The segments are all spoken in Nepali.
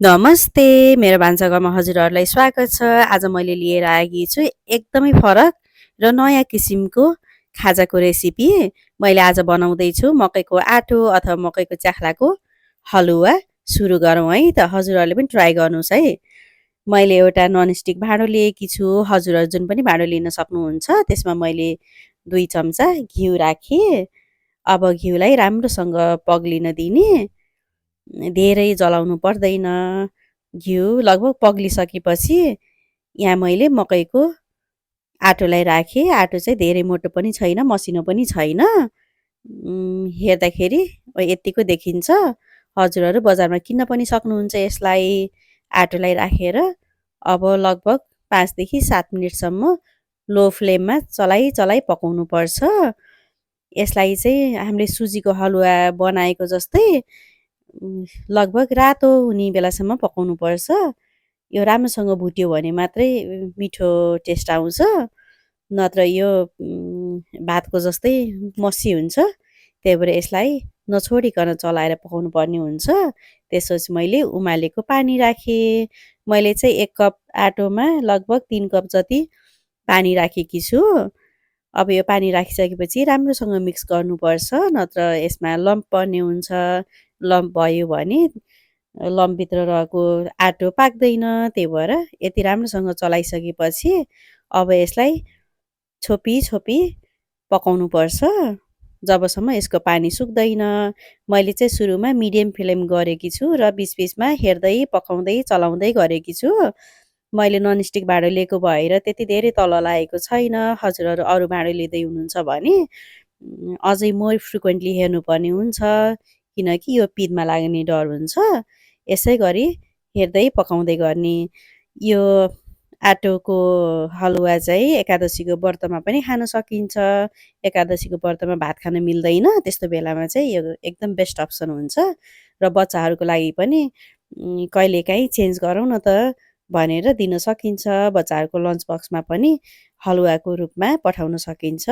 नमस्ते, मेरो भान्साघरमा हजुरहरूलाई स्वागत छ। आज मैले लिएर आएकी छु एकदमै फरक र नयाँ किसिमको खाजाको रेसिपी। मैले आज बनाउँदैछु मकैको आटो अथवा मकैको च्याख्लाको हलुवा। सुरु गरौँ है त, हजुरहरूले पनि ट्राई गर्नुहोस् है। मैले एउटा ननस्टिक भाँडो लिएकी छु, हजुरहरू जुन पनि भाँडो लिन सक्नुहुन्छ। त्यसमा मैले 2 चम्चा घिउ राखेँ। अब घिउलाई राम्रोसँग पग्लिन दिने, धेरै जलाउनु पर्दैन। घिउ लगभग पग्लिसकेपछि यहाँ मैले मकैको आटोलाई राखेँ। आटो चाहिँ धेरै मोटो पनि छैन, मसिनो पनि छैन। हेर्दाखेरि यत्तिको देखिन्छ। हजुरहरू बजारमा किन्न पनि सक्नुहुन्छ यसलाई। आटोलाई राखेर अब लगभग 5 देखि 7 मिनेटसम्म लो फ्लेममा चलाई चलाई पकाउनु पर्छ। यसलाई चाहिँ हामीले सुजीको हलुवा बनाएको जस्तै लगभग रातो हुने बेलासम्म पकाउनु पर्छ। यो राम्रोसँग भुट्यो भने मात्रै मिठो टेस्ट आउँछ, नत्र यो भातको जस्तै मसी हुन्छ। त्यही भएर यसलाई नछोडिकन चलाएर पकाउनु पर्ने हुन्छ। त्यसपछि मैले उमालेको पानी राखेँ। मैले चाहिँ 1 कप आटोमा लगभग 3 कप जति पानी राखेकी छु। अब यो पानी राखिसकेपछि राम्रोसँग मिक्स गर्नुपर्छ, नत्र यसमा लम्प पर्ने हुन्छ। लम्प भयो भने लम्पभित्र रहेको आटो पाक्दैन। त्यही भएर यति राम्रोसँग चलाइसकेपछि अब यसलाई छोपी छोपी पकाउनुपर्छ जबसम्म यसको पानी सुक्दैन। मैले चाहिँ सुरुमा मिडियम फ्लेम गरेकी छु र बिचबिचमा हेर्दै पकाउँदै चलाउँदै गरेकी छु। मैले ननस्टिक भाँडो लिएको भएर त्यति धेरै तल लागेको छैन। हजुरहरू अरू भाँडो लिँदै हुनुहुन्छ भने अझै मोर फ्रिक्वेन्टली हेर्नुपर्ने हुन्छ, किनकि यो पिँधमा लाग्ने डर हुन्छ। यसै गरी हेर्दै पकाउँदै गर्ने। यो आटोको हलुवा चाहिँ एकादशीको व्रतमा पनि खान सकिन्छ। एकादशीको व्रतमा भात खान मिल्दैन, त्यस्तो बेलामा चाहिँ यो एकदम बेस्ट अप्सन हुन्छ। र बच्चाहरूको लागि पनि कहिलेकाहीँ चेन्ज गरौँ न त भनेर दिन सकिन्छ। बच्चाहरूको लन्च बक्समा पनि हलुवाको रूपमा पठाउन सकिन्छ।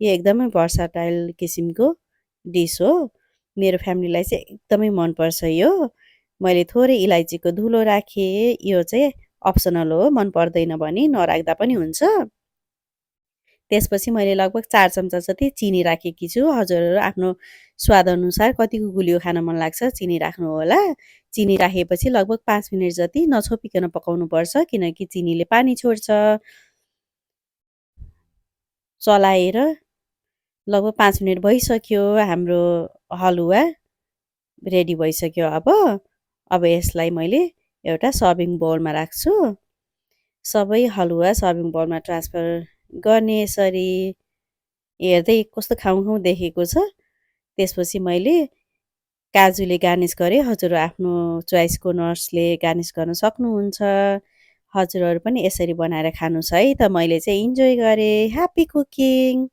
यो एकदमै भर्साटाइल किसिमको डिस हो। मेरो फ्यामिलीलाई चाहिँ एकदमै मनपर्छ यो। मैले थोरै इलाइचीको धुलो राखेँ। यो चाहिँ अप्सनल हो, मन पर्दैन भने नराख्दा पनि हुन्छ। त्यसपछि मैले लगभग 4 चम्चा जति चिनी राखेकी छु। हजुरहरू आफ्नो स्वादअनुसार कतिको गुलियो खान मन लाग्छ चिनी राख्नुहोला। चिनी राखेपछि लगभग 5 मिनट जति नछोपिकन पकाउनुपर्छ, किनकि चिनीले पानी छोड्छ। चलाएर लगभग 5 मिनट भइसक्यो। हाम्रो हलुवा रेडी भइसक्यो। अब यसलाई मैले एउटा सर्भिङ बाउलमा राख्छु। सबै हलुवा सर्भिङ बाउलमा ट्रान्सफर गर्ने यसरी हेर्दै कस्तो खाउँ खाउँ देखेको छ। त्यसपछि मैले काजुले गार्निस गरेँ। हजुर आफ्नो चोइसको नट्सले गार्निस गर्न सक्नुहुन्छ। हजुरहरू पनि यसरी बनाएर खानुहोस् है त। मैले चाहिँ इन्जोय गरेँ। Happy cooking.